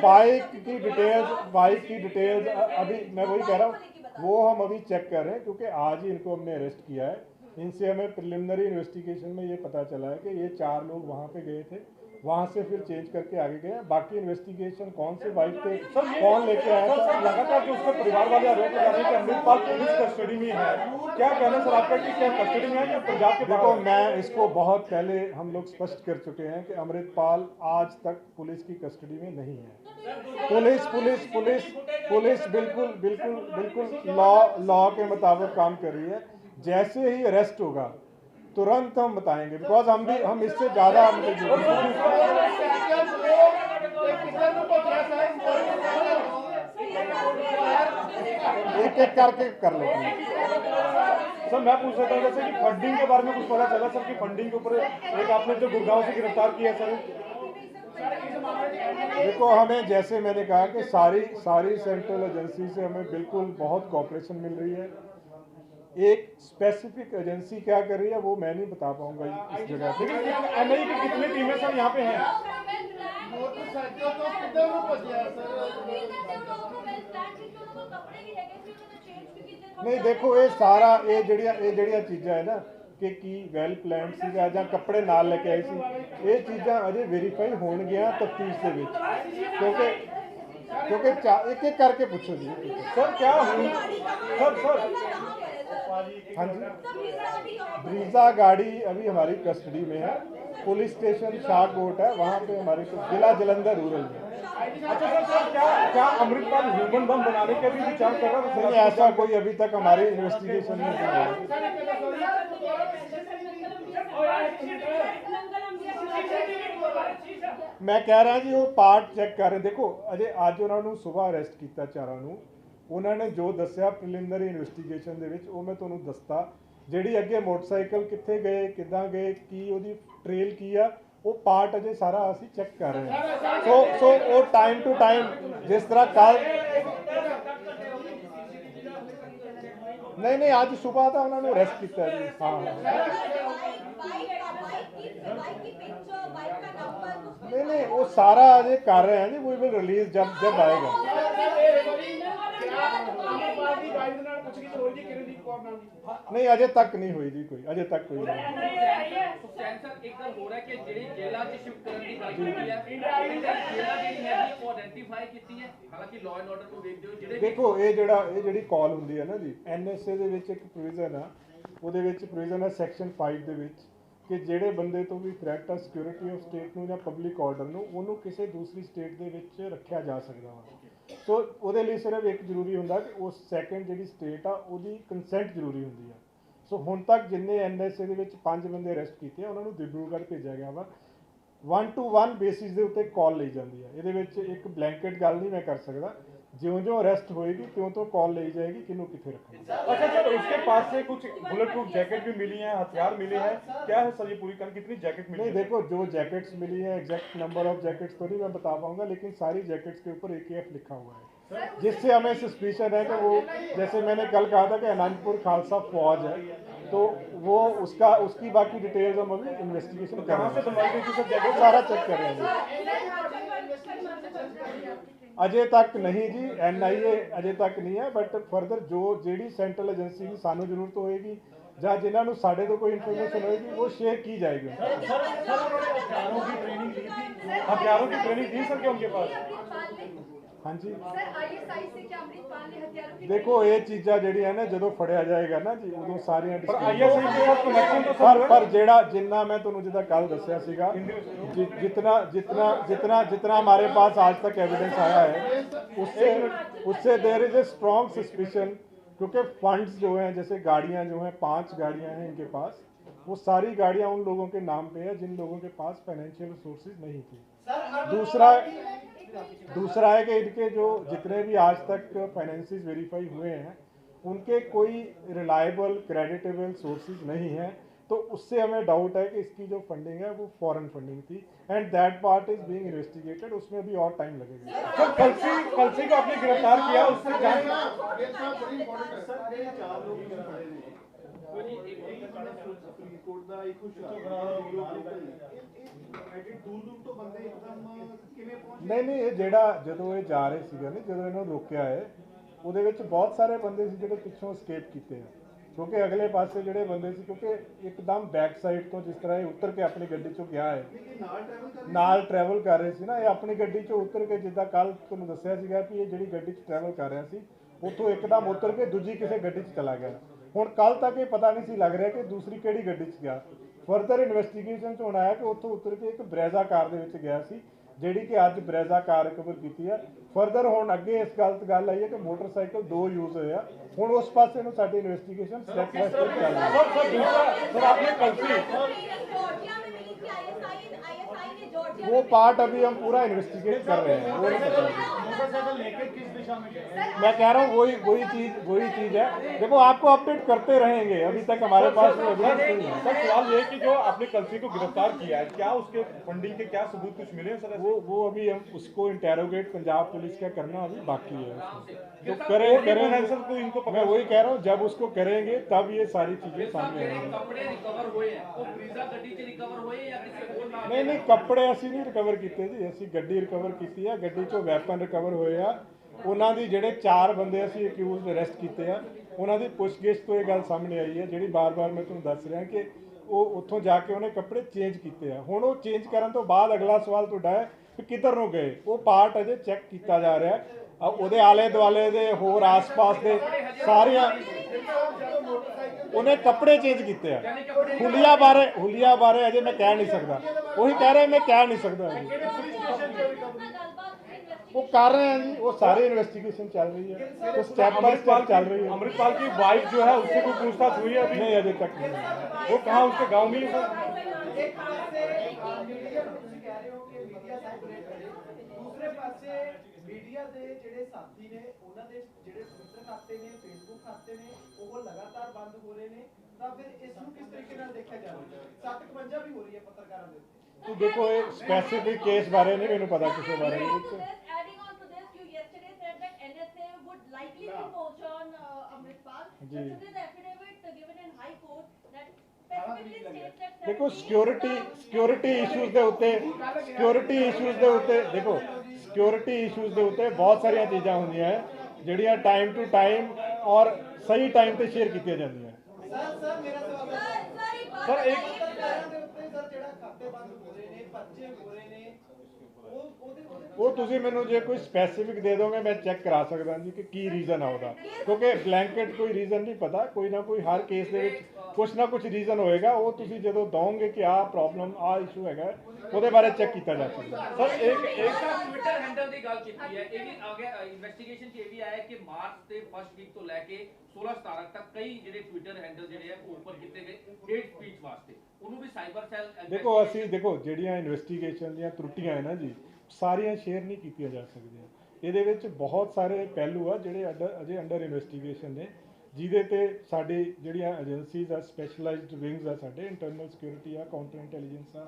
बाइक की डिटेल्स अभी मैं वही कह रहा हूँ वो हम अभी चेक कर रहे हैं, क्योंकि आज ही इनको हमने अरेस्ट किया है। इनसे हमें प्रिलिमिनरी इन्वेस्टिगेशन में ये पता चला है कि ये 4 लोग वहाँ पे गए थे, वहाँ से फिर चेंज करके आगे गए। बाकी इन्वेस्टिगेशन कौन से बाइक पे कौन लेके आया था, लगातार जो उसके परिवार वाले आरोप लगा रहे हैं कि अमृतपाल पुलिस कस्टडी में है, क्या कहना सर आपका कि क्या कस्टडी में है कि पंजाब के? देखो, मैं इसको बहुत पहले हम लोग स्पष्ट कर चुके हैं कि अमृतपाल आज तक पुलिस की कस्टडी में नहीं है। पुलिस बिल्कुल लॉ के मुताबिक काम कर रही है। जैसे ही अरेस्ट होगा तुरंत हम बताएंगे, बिकॉज हम इससे ज़्यादा एक करके कर लेंगे। सर मैं पूछ सकता हूँ जैसे कि फंडिंग के बारे में कुछ पता चला सर कि फंडिंग के ऊपर एक आपने जो गुड़गांव से गिरफ्तार किया सर? देखो, हमें जैसे मैंने कहा कि सारी सेंट्रल एजेंसी से हमें बिल्कुल बहुत कोऑपरेशन मिल रही है। एक स्पेसिफिक एजेंसी क्या कर रही है वो मैं नहीं बता पाऊंगा इस जगह पे। एनआई की कितनी टीमें सर यहाँ पे हैं? नहीं, देखो ये सारा ये जड़िया चीज़ा है ना कि वैल प्लान सीगा ਜਾਂ ਕੱਪੜੇ ਨਾਲ ਲੈ ਕੇ ਆਏ ਸੀ, ਇਹ ਚੀਜ਼ਾਂ ਅਜੇ ਵੈਰੀਫਾਈ ਹੋਣਗੀਆਂ ਤਫਤੀਸ਼ ਦੇ ਵਿੱਚ, क्योंकि एक एक करके पूछो जी। सर क्या सर हाँ जी, ब्रीजा गाड़ी अभी हमारी कस्टडी में है। पुलिस स्टेशन शाहकोट है, वहाँ पे हमारे जिला जलंधर रूरल में। अच्छा सर क्या अमृतपाल ह्यूमन बम बनाने के भी विचार कर रहा है? नहीं, ऐसा कोई अभी तक हमारी इन्वेस्टिगेशन में नहीं है। मैं कह रहा जी वो पार्ट चेक कर रहे। देखो, अजे अज उन्होंने सुबह अरेस्ट किया चारों ਨੂੰ, उन्होंने जो दस्या प्रिलिमिनरी इन्वेस्टिगेशन ਦੇ ਵਿੱਚ ਉਹ मैं ਤੁਹਾਨੂੰ ਦੱਸਤਾ। ਜਿਹੜੀ ਅੱਗੇ मोटरसाइकिल कित्थे गए किदां गए की ਉਹਦੀ ट्रेल की आ ਉਹ ਪਾਰਟ ਅਜੇ ਸਾਰਾ ਅਸੀਂ ਚੈੱਕ ਕਰ ਰਹੇ ਹਾਂ। ਸੋ ਉਹ ਟਾਈਮ ਟੂ ਟਾਈਮ ਜਿਸ ਤਰ੍ਹਾਂ ਕੱਲ ਨਹੀਂ ਅੱਜ ਸਵੇਰ ਤਾਂ ਉਹਨਾਂ ਨੂੰ ਅਰੈਸਟ ਕੀਤਾ ਜੀ। ਹਾਂ नहीं वो सारा अजय कर रहे हैं जी, वी विल रिलीज जब आएगा। नहीं अजय तक नहीं हुई जी, कोई अजय तक कोई नहीं। ਸੈਂਸਰ ਇੱਕ ਗੱਲ ਹੋ ਰਿਹਾ ਕਿ ਜਿਹੜੀ ਜੇਲ੍ਹਾਂ 'ਚ ਸ਼ਿਫਟ ਕਰਨ ਦੀ ਗੱਲ ਕੀਤੀ ਹੈ, ਜੇਲ੍ਹਾਂ ਜਿਹੜੀ ਹੈ ਉਹ ਆਇਡੈਂਟੀਫਾਈ ਕੀਤੀ ਹੈ, ਹਾਲਾਂਕਿ ਲਾਅ ਐਂਡ ਆਰਡਰ ਨੂੰ ਵੇਖਦੇ ਹੋ ਜਿਹੜੇ ਦੇਖੋ ਇਹ ਜਿਹੜੀ ਕਾਲ ਹੁੰਦੀ ਹੈ ਨਾ ਜੀ, ਐਨਐਸਏ ਦੇ ਵਿੱਚ ਇੱਕ ਪ੍ਰੋਵੀਜ਼ਨ ਆ, ਉਹਦੇ ਵਿੱਚ ਪ੍ਰੋਵੀਜ਼ਨ ਹੈ ਸੈਕਸ਼ਨ 5 ਦੇ ਵਿੱਚ ਕਿ ਜਿਹੜੇ ਬੰਦੇ ਤੋਂ ਵੀ ਥ੍ਰੈਟ ਆ ਸਿਕਿਉਰਿਟੀ ਆਫ ਸਟੇਟ ਨੂੰ ਜਾਂ ਪਬਲਿਕ ਆਰਡਰ ਨੂੰ, ਉਹਨੂੰ ਕਿਸੇ ਦੂਸਰੀ ਸਟੇਟ ਦੇ ਵਿੱਚ ਰੱਖਿਆ ਜਾ ਸਕਦਾ ਵਾ। ਸੋ ਉਹਦੇ ਲਈ ਸਿਰਫ ਇੱਕ ਜ਼ਰੂਰੀ ਹੁੰਦਾ ਕਿ ਉਸ ਸੈਕੰਡ ਜਿਹੜੀ ਸਟੇਟ ਆ ਉਹਦੀ ਕੰਸੈਂਟ ਜ਼ਰੂਰੀ ਹੁੰਦੀ ਆ। ਸੋ ਹੁਣ ਤੱਕ ਜਿੰਨੇ ਐਨਐਸਏ ਦੇ ਵਿੱਚ 5 ਬੰਦੇ ਅਰੈਸਟ ਕੀਤੇ ਆ, ਉਹਨਾਂ ਨੂੰ ਦਿਬਰੂਗੜ੍ਹ ਭੇਜਿਆ ਗਿਆ ਵਾ। 1-to-1 ਬੇਸਿਸ ਦੇ ਉੱਤੇ ਕਾਲ ਲਈ ਜਾਂਦੀ ਹੈ। ਇਹਦੇ ਵਿੱਚ ਇੱਕ ਬਲੈਂਕਟ ਗੱਲ ਨਹੀਂ ਮੈਂ ਕਰ ਸਕਦਾ, ਜਿਉਂ अरेस्ट होएगी त्यों तो कॉल ली जाएगी किन्हों किथे रखना। अच्छा सर, उसके पास से कुछ बुलेट प्रूफ जैकेट भी मिली है, हथियार मिले हैं, क्या है सर ये पूरी कहानी, कितनी जैकेट मिली? नहीं देखो जो जैकेट्स मिली है, एग्जैक्ट नंबर ऑफ जैकेट्स तो नहीं मैं बता पाऊंगा, लेकिन सारी जैकेट्स के ऊपर AKF लिखा हुआ है, जिससे हमें सस्पिशन है कि वो, जैसे मैंने कल कहा था कि अनंतपुर खालसा फौज है, तो वो उसकी बाकी डिटेल्स हम अभी इन्वेस्टिगेशन कर रहे हैं। संभाल के सर जैकेट सारा चेक कर रहे हैं। अजय तक नहीं जी, NIA अजय तक नहीं है, बट फर्दर जो ਜਿਹੜੀ ਸੈਂਟਰਲ ਏਜੰਸੀ ਦੀ ਸਾਨੂੰ ਜ਼ਰੂਰਤ ਹੋਏਗੀ ਜਾਂ ਜਿਨ੍ਹਾਂ ਨੂੰ ਸਾਡੇ ਤੋਂ ਕੋਈ ਇਨਫੋਰਮੇਸ਼ਨ ਹੋਏਗੀ ਉਹ ਸ਼ੇਅਰ की जाएगी। हथियारों की ट्रेनिंग दी सर क्या उनके पास? हाँ जी सर ISI से क्या अमृतपाल ने हथियारों की देखो ये चीज़ां ਜਿਹੜੀਆਂ ਨੇ ਜਦੋਂ ਫੜਿਆ ਜਾਏਗਾ ਨਾ ਜੀ, ਉਦੋਂ ਸਾਰੀਆਂ पर ISI के साथ कनेक्शन तो ਪਰ सर ਪਰ ਜਿਹੜਾ जितना मैं ਤੁਹਾਨੂੰ ਜਿੱਦਾਂ ਕੱਲ ਦੱਸਿਆ ਸੀਗਾ, जितना हमारे पास आज तक एविडेंस आया है, उससे there is a strong suspicion, क्योंकि फंड्स जो हैं, जैसे गाड़ियां जो हैं, 5 गाड़ियां हैं इनके पास, वो सारी गाड़ियां उन लोगों के नाम पे है जिन लोगों के पास फाइनेंशियल रिसोर्सेज नहीं थी। दूसरा है कि इनके जो जितने भी आज तक फाइनेंसेस वेरीफाई हुए हैं, उनके कोई रिलायबल क्रेडिटेबल सोर्सेज नहीं हैं, तो उससे हमें डाउट है कि इसकी जो फंडिंग है वो फॉरेन फंडिंग थी, and that part is being investigated. उसमें भी और टाइम लगेगा। सर कलसी को आपने गिरफ्तार किया, उससे नहीं ये ਜਿਹੜਾ ਜਦੋਂ ਇਹ ਜਾ ਰਹੇ ਸੀਗੇ ਨਾ, ਜਦੋਂ ਇਹਨਾਂ ਨੂੰ ਰੋਕਿਆ ਹੈ, ਉਹਦੇ ਵਿੱਚ ਬਹੁਤ ਸਾਰੇ ਬੰਦੇ ਸੀ ਜਿਹੜੇ ਪਿੱਛੋਂ escape ਕੀਤੇ ਆ, ਕਿਉਂਕਿ ਅਗਲੇ ਪਾਸੇ ਜਿਹੜੇ ਬੰਦੇ ਸੀ, ਕਿਉਂਕਿ ਇੱਕਦਮ ਬੈਕ ਸਾਈਡ ਤੋਂ ਜਿਸ ਤਰ੍ਹਾਂ ਇਹ ਉਤਰ ਕੇ ਆਪਣੀ ਗੱਡੀ ਚੋਂ ਗਿਆ ਹੈ, ਨਾਲ ਟਰੈਵਲ ਕਰ ਰਹੇ ਸੀ ਨਾ, ਇਹ ਆਪਣੀ ਗੱਡੀ ਚੋਂ ਉਤਰ ਕੇ, ਜਿੱਦਾਂ ਕੱਲ ਤੁਹਾਨੂੰ ਦੱਸਿਆ ਸੀਗਾ ਕਿ ਇਹ ਜਿਹੜੀ ਗੱਡੀ 'ਚ ਟਰੈਵਲ ਕਰ ਰਿਹਾ ਸੀ, ਉੱਥੋਂ ਇੱਕਦਮ ਉਤਰ ਕੇ ਦੂਜੀ ਕਿਸੇ ਗੱਡੀ 'ਚ ਚਲਾ ਗਿਆ। ਹੁਣ ਕੱਲ ਤੱਕ ਇਹ ਪਤਾ ਨਹੀਂ ਸੀ ਲੱਗ ਰਿਹਾ ਕਿ ਦੂਸਰੀ ਕਿਹੜੀ ਗੱਡੀ 'ਚ ਗਿਆ। ਫਰਦਰ ਇਨਵੈਸਟੀਗੇਸ਼ਨ 'ਚ ਹੁਣ ਆਇਆ ਕਿ ਉੱਥੋਂ ਉਤਰ ਕੇ ਇੱਕ ਬਰੈਜ਼ਾ ਕਾਰ ਦੇ ਵਿੱਚ ਗਿਆ ਸੀ, ਜਿਹੜੀ ਕਿ ਅੱਜ ਬਰੈਜ਼ਾ ਕਾਰ ਰਿਕਵਰ ਕੀਤੀ ਹੈ। ਫਰਦਰ ਹੁਣ ਅੱਗੇ ਇਸ ਗੱਲ ਆਈ ਹੈ ਕਿ ਮੋਟਰਸਾਈਕਲ 2 ਯੂਜ਼ ਹੋਏ ਆ, ਹੁਣ ਉਸ ਪਾਸੇ ਨੂੰ ਸਾਡੀ ਇਨਵੈਸਟੀਗੇਸ਼ਨ ਸਟੈਪ ਬਾय स्टेप ਚੱਲ ਰਹੀ है। सर आपने कलसी वो पार्ट अभी हम पूरा इन्वेस्टिगेट कर रहे हैं, वो नहीं पता। मोटरसाइकिल लेके किस दिशा में गए? मैं कह रहा हूँ वही चीज है। देखो आपको अपडेट करते रहेंगे, अभी तक हमारे पास एविडेंस नहीं है। सर सवाल ये है कि जो आपने कलसी को गिरफ्तार किया है, क्या उसके फंडिंग के क्या सबूत कुछ मिले हैं सर? वो अभी हम उसको इंटेरोगेट पंजाब पुलिस का करना अभी बाकी है। तो करेंगे सर को इनको मैं वही कह रहा हूँ, जब उसको करेंगे तब ये सारी चीजें सामने आएंगी। ਕੱਪੜੇ ਰਿਕਵਰ ਹੋਏ ਆ ਉਹ ਫਰੀਜ਼ਾ ਗੱਡੀ 'ਚ ਰਿਕਵਰ ਹੋਏ ਜਾਂ ਕਿਸੇ ਹੋਰ ਨਾਲ? नहीं ਕੱਪੜੇ ਅਸੀਂ ਨਹੀਂ ਰਿਕਵਰ ਕੀਤੇ ਜੀ, ਅਸੀਂ ਗੱਡੀ ਰਿਕਵਰ ਕੀਤੀ ਆ, ਗੱਡੀ 'ਚੋਂ ਵੈਪਨ ਰਿਕਵਰ ਹੋਏ ਆ। ਉਹਨਾਂ ਦੀ ਜਿਹੜੇ 4 ਬੰਦੇ ਅਸੀਂ ਅਕਿਊਜ਼ਡ ਅਰੈਸਟ ਕੀਤੇ ਆ, ਉਹਨਾਂ ਦੀ ਪੁੱਛਗਿੱਛ ਤੋਂ ਇਹ ਗੱਲ ਸਾਹਮਣੇ ਆਈ ਹੈ, ਜਿਹੜੀ ਬਾਰ-ਬਾਰ ਮੈਂ ਤੁਹਾਨੂੰ ਦੱਸ ਰਿਹਾ ਕਿ ਉਹ ਉੱਥੋਂ ਜਾ ਕੇ ਉਹਨੇ ਕੱਪੜੇ ਚੇਂਜ ਕੀਤੇ ਆ। ਹੁਣ ਉਹ ਚੇਂਜ ਕਰਨ ਤੋਂ ਬਾਅਦ ਅਗਲਾ ਸਵਾਲ ਤੁਹਾਡਾ ਹੈ ਕਿ ਕਿੱਧਰ ਨੂੰ ਗਏ, ਉਹ ਪਾਰਟ ਅਜੇ ਚੈੱਕ ਕੀਤਾ ਜਾ ਰਿਹਾ। ਉਹਦੇ ਆਲੇ ਦੁਆਲੇ ਦੇ ਹੋਰ ਆਸ-ਪਾਸ ਦੇ ਸਾਰੀਆਂ ਉਹਨੇ ਕੱਪੜੇ ਚੇਂਜ ਕੀਤੇ ਆ। ਹੁਲੀਆ ਬਾਰੇ ਅਜੇ ਮੈਂ ਕਹਿ ਨਹੀਂ ਸਕਦਾ, ਉਹੀ ਕਹਿ ਰਿਹਾ, ਮੈਂ ਕਹਿ ਨਹੀਂ ਸਕਦਾ। वो कर रहे हैं जी, वो सारी इन्वेस्टिगेशन चल रही है, तो स्टेप बाय स्टेप चल रही है। अमृतपाल की वाइफ जो है उससे कोई पूछताछ हुई है अभी? नहीं अभी तक नहीं। वो कहाँ, उसके गांव में ही सर? दूसरे पासे मीडिया ਦੇ ਜਿਹੜੇ ਸਾਥੀ ਨੇ, ਉਹਨਾਂ ਦੇ ਜਿਹੜੇ ਟਵਿੱਟਰ ਖਾਤੇ ਨੇ, ਫੇਸਬੁੱਕ ਖਾਤੇ ਨੇ, ਉਹ ਲਗਾਤਾਰ ਬੰਦ ਹੋ ਰਹੇ ਨੇ, ਤਾਂ ਫਿਰ ਇਸ ਨੂੰ ਕਿਸ ਤਰੀਕੇ ਨਾਲ ਦੇਖਿਆ ਜਾਵੇ? 751 ਵੀ ਹੋ ਰਹੀ ਹੈ ਪੱਤਰਕਾਰਾਂ ਦੇ ਉੱਤੇ। तो देखो ये स्पेसिफिक केस बारे नहीं मैंने पता किसी बारे में Adding on to this, you yesterday said that NSA would likely to poach on Amritpal. Ji. But today the affidavit given in High Court that specifically states that देखो 17 ਸਿਕਿਉਰਿਟੀ ਇਸ਼ੂਜ਼ ਦੇ ਉੱਤੇ ਦੇਖੋ ਸਿਕਿਉਰਿਟੀ ਇਸ਼ੂਜ਼ ਦੇ ਉੱਤੇ ਬਹੁਤ ਸਾਰੀਆਂ ਚੀਜ਼ਾਂ ਹੁੰਦੀਆਂ ਹੈ ਜਿਹੜੀਆਂ ਟਾਈਮ ਟੂ ਟਾਈਮ ਔਰ ਸਹੀ ਟਾਈਮ ਤੇ ਸ਼ੇਅਰ ਕੀਤੀਆਂ ਜਾਂਦੀਆਂ ਸਰ ਮੇਰਾ ਸਵਾਲ ਹੈ Sir, एक ਸਰਕਾਰਾਂ ਦੇ ਉੱਤੇ ਸਰ ਜਿਹੜਾ ਖਾਤੇ ਬੰਦ ਹੋ ਰਹੇ ਨੇ ਪਰਚੇ ਹੋ ਰਹੇ ਨੇ ਉਹਦੇ ਉਹ ਤੁਸੀਂ ਮੈਨੂੰ ਜੇ ਕੋਈ ਸਪੈਸੀਫਿਕ ਦੇ ਦੋਗੇ ਮੈਂ ਚੈੱਕ ਕਰਾ ਸਕਦਾ ਜੀ ਕਿ ਕੀ ਰੀਜ਼ਨ ਆ ਉਹਦਾ ਕਿਉਂਕਿ ਬਲੈਂਕਟ ਕੋਈ ਰੀਜ਼ਨ ਨਹੀਂ ਪਤਾ ਕੋਈ ਨਾ ਕੋਈ ਹਰ ਕੇਸ ਦੇ ਵਿੱਚ ਕੁਛ ਨਾ ਕੁਛ ਰੀਜ਼ਨ ਹੋਏਗਾ ਉਹ ਤੁਸੀਂ ਜਦੋਂ ਦੋਗੇ ਕਿ ਆਹ ਪ੍ਰੋਬਲਮ ਆਹ ਇਸ਼ੂ ਹੈਗਾ ਉਹਦੇ ਬਾਰੇ ਚੈੱਕ ਕੀਤਾ ਜਾ ਸਕਦਾ ਸਰ ਇੱਕ ਟਵਿੱਟਰ ਹੈਂਡਲ ਦੀ ਗੱਲ ਕੀਤੀ ਹੈ ਇਹ ਵੀ ਆ ਗਿਆ ਇਨਵੈਸਟੀਗੇਸ਼ਨ 'ਚ ਇਹ ਵੀ ਆਇਆ ਕਿ ਮਾਰਚ ਦੇ ਫਸਟ ਵੀਕ ਤੋਂ ਲੈ ਕੇ 16-17 ਤੱਕ ਕਈ ਜਿਹੜੇ ਟਵਿੱਟਰ ਹੈਂਡਲ ਜਿਹੜੇ ਆ ਉਹ ਓਪਨ ਕੀਤੇ ਗਏ ਹੇਟ ਸਪੀਚ ਵਾਸਤੇ ਉਹਨੂੰ ਵੀ ਸਾਈਬਰ ਸੈੱਲ ਦੇਖੋ ਅਸੀਂ ਦੇਖੋ ਜਿਹੜੀਆਂ ਇਨਵੈਸਟੀਗੇਸ਼ਨ ਦੀਆਂ ਤਰੁੱਟੀਆਂ ਹੈ ਨਾ ਜੀ ਸਾਰੀਆਂ ਸ਼ੇਅਰ ਨਹੀਂ ਕੀਤੀਆਂ ਜਾ ਸਕਦੀਆਂ ਇਹਦੇ ਵਿੱਚ ਬਹੁਤ ਸਾਰੇ ਪਹਿਲੂ ਆ ਜਿਹੜੇ ਅਜੇ ਅੰਡਰ ਇਨਵੈਸਟੀਗੇਸ਼ਨ ਨੇ ਜਿਹਦੇ ਤੇ ਸਾਡੀ ਜਿਹੜੀਆਂ ਏਜੰਸੀਜ਼ ਆ ਸਪੈਸ਼ਲਾਈਜ਼ਡ ਵਿੰਗਸ ਆ ਸਾਡੇ ਇੰਟਰਨਲ ਸਿਕਿਉਰਿਟੀ ਆ ਕਾਊਂਟਰ ਇੰਟੈਲੀਜੈਂਸ ਆ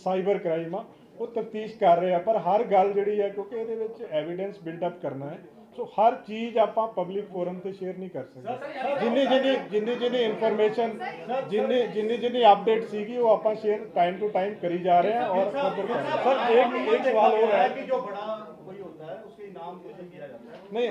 ਸਾਈਬਰ ਕ੍ਰਾਈਮ ਆ ਉਹ ਤਫਤੀਸ਼ ਕਰ ਰਹੇ ਆ ਪਰ ਹਰ ਗੱਲ ਜਿਹੜੀ ਹੈ ਕਿਉਂਕਿ ਇਹਦੇ ਵਿੱਚ ਐਵੀਡੈਂਸ ਬਿਲਡ ਅਪ ਕਰਨਾ ਹੈ ਸੋ ਹਰ ਚੀਜ਼ ਆਪਾਂ ਪਬਲਿਕ ਫੋਰਮ ਤੇ ਸ਼ੇਅਰ ਨਹੀਂ ਕਰ ਸਕਦੇ ਜਿੰਨੀ ਇਨਫੋਰਮੇਸ਼ਨ ਜਿੰਨੀ ਅਪਡੇਟ ਸੀਗੀ ਉਹ ਆਪਾਂ ਸ਼ੇਅਰ टाइम टू टाइम करी जा रहे हैं और फर्दर कर रहे हैं। सर एक सवाल और है कि जो बड़ा कोई होता है उसके इनाम घोषित किया जाता है। नहीं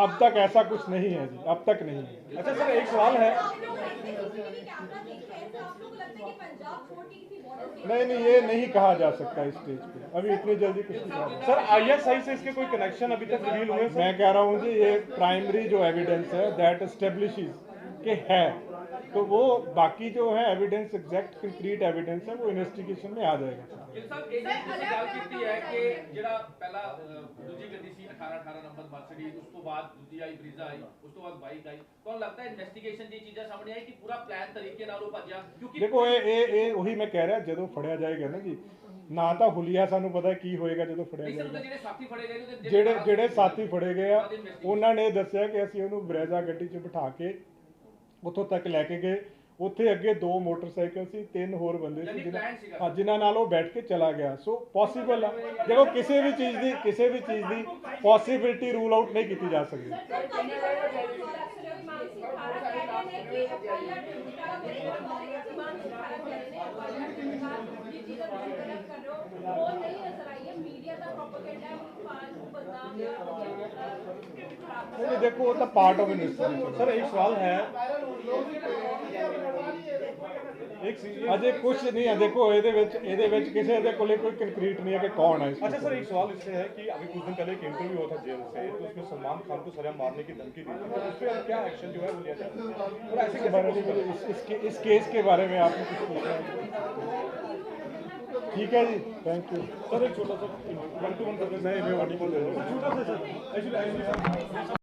अब तक ऐसा कुछ नहीं है जी अब तक नहीं है। अच्छा सर एक सवाल है आप लोग ऐसे सीसीटीवी कैमरा देख रहे हैं तो आप लोग को लगता है कि पंजाब छोड़ के किसी बॉर्डर से नहीं ये नहीं कहा जा सकता इस स्टेज पे अभी इतनी जल्दी कुछ नहीं कहा जा सकता। सर आईएसआई से इसके कोई कनेक्शन अभी तक रिवील हुए मैं कह रहा हूँ जी ये प्राइमरी जो एविडेंस है दैट एस्टेब्लिशेस के है तो वो बाकी जो है एविडेंस एग्जैक्ट कंक्रीट एविडेंस है वो इन्वेस्टिगेशन में आ जाएगा। ਗਿਲ ਸਾਹਿਬ ਇਹ ਜਿਹੜੀ ਤੁਸੀਂ ਗੱਲ ਕੀਤੀ ਹੈ ਕਿ ਜਿਹੜਾ ਪਹਿਲਾ ਦੂਜੀ ਗੱਡੀ ਸੀ 18 ਨੰਬਰ ਮਰਸੀਡੀਜ਼ ਉਸ ਤੋਂ ਬਾਅਦ ਦੂਜੀ ਆਈ ਬਰੀਜ਼ਾ ਆਈ ਉਸ ਤੋਂ ਬਾਅਦ ਬਾਈਕ ਆਈ ਤੁਹਾਨੂੰ ਲੱਗਦਾ ਹੈ ਇਨਵੈਸਟੀਗੇਸ਼ਨ ਦੀ ਚੀਜ਼ਾਂ ਸਾਹਮਣੇ ਆਈ ਕਿ ਪੂਰਾ ਪਲਾਨ ਤਰੀਕੇ ਨਾਲ ਉਹ ਭੱਜਿਆ ਕਿਉਂਕਿ ਦੇਖੋ ਇਹ ਉਹੀ ਮੈਂ ਕਹਿ ਰਿਹਾ ਜਦੋਂ ਫੜਿਆ ਜਾਏਗਾ ਨਾ ਜੀ ਨਾ ਤਾਂ ਹੁਲੀਆ ਸਾਨੂੰ ਪਤਾ ਕੀ ਹੋਏਗਾ ਜਦੋਂ ਫੜਿਆ ਨਹੀਂ ਸਰ ਜਾਏਗਾ ਜਿਹੜੇ ਸਾਥੀ ਫੜੇ ਗਏ ਨੇ ਉਹਦੇ ਜਿਹੜੇ ਸਾਥੀ ਫੜੇ ਗਏ ਆ ਉਹਨਾਂ ਨੇ ਦੱਸਿਆ ਕਿ ਅਸੀਂ ਉਹਨੂੰ ਬਰੇਜ਼ਾ ਗੱਡੀ 'ਚ ਬਿਠਾ ਕੇ ਉੱਥੋਂ ਤੱਕ ਲੈ ਕੇ ਗਏ ਉੱਥੇ ਅੱਗੇ 2 ਮੋਟਰਸਾਈਕਲ ਸੀ 3 ਹੋਰ ਬੰਦੇ ਸੀ ਜਿਨ੍ਹਾਂ ਨਾਲ ਉਹ ਬੈਠ ਕੇ ਚਲਾ ਗਿਆ ਸੋ ਪੋਸੀਬਲ ਆ ਦੇਖੋ ਕਿਸੇ ਵੀ ਚੀਜ਼ ਦੀ ਪੋਸੀਬਿਲਿਟੀ ਰੂਲ ਆਊਟ ਨਹੀਂ ਕੀਤੀ ਜਾ ਸਕਦੀ। नहीं देखो वो तो पार्ट ऑफ इन्वेस्टिगेशन। सर एक सवाल है अजय कुछ नहीं है देखो ਇਹਦੇ ਵਿੱਚ ਕਿਸੇ ਦੇ ਕੋਲੇ ਕੋਈ कंक्रीट नहीं है कि कौन है। अच्छा सर एक सवाल इससे है कि अभी कुछ दिन पहले एक इंटरव्यू हुआ था जेल से तो उसमें सलमान खान को सरेआम मारने की धमकी दी थी तो उस पर क्या एक्शन जो है वो लिया जाए और ऐसे इसके बारे में इस केस के बारे में आपने कुछ पूछा है? ठीक है जी थैंक यू सर एक छोटा सा 1-to-1 नहीं मैं ऑडिबल छोटा सा सर एक्चुअली